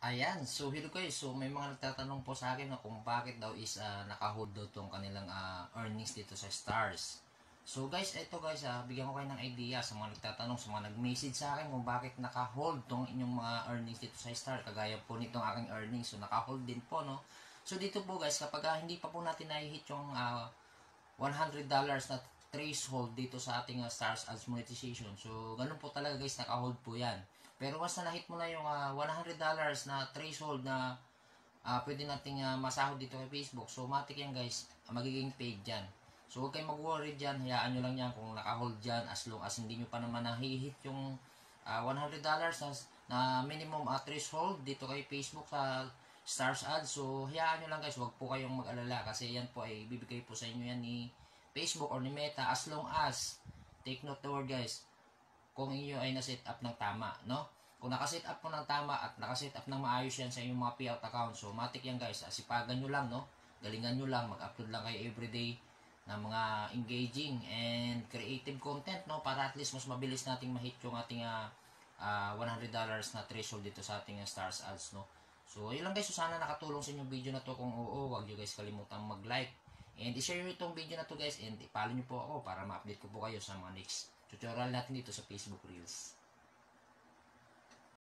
Ayan, so hello guys. So may mga nagtatanong po sa akin na kung bakit daw is naka-hold daw tong kanilang earnings dito sa Stars. So guys, ito guys, bigyan ko kayo ng idea sa mga nagtatanong, sa mga nag-message sa akin kung bakit naka-hold tong inyong mga earnings dito sa Stars. Kagaya po nitong aking earnings, so naka-hold din po, no? So dito po guys, kapag hindi pa po natin na-hit yung $100 na threshold dito sa ating Stars Ads monetization. So, ganun po talaga guys, naka-hold po yan. Pero once na na-hit mo na yung $100 na threshold na pwede nating masahod dito kay Facebook, so matik yan guys, magiging paid dyan. So, huwag kayong mag-worry dyan, hayaan nyo lang yan kung naka-hold dyan as long as hindi nyo pa naman na-hit yung $100 na minimum threshold dito kay Facebook sa Stars Ads. So, hayaan nyo lang guys, huwag po kayong mag-alala kasi yan po ay bibigay po sa inyo yan ni Facebook or ni Meta as long as, take note the word guys, kung inyo ay na-set up ng tama, no? Kung naka-set up mo ng tama at naka-set up ng maayos yan sa inyong mga payout account, so matik yan guys, sipagan nyo lang, no? Galingan nyo lang, mag-upload lang kayo everyday na mga engaging and creative content, no? Para at least mas mabilis nating ma-hit yung ating $100 na threshold dito sa ating Stars Ads, no? So, yun lang guys. So, sana nakatulong sa inyong video na to. Kung oo, huwag nyo guys kalimutang mag-like. And i-share nyo itong video na to guys. And i-follow nyo po ako para ma-update ko po kayo sa mga next tutorial natin dito sa Facebook Reels.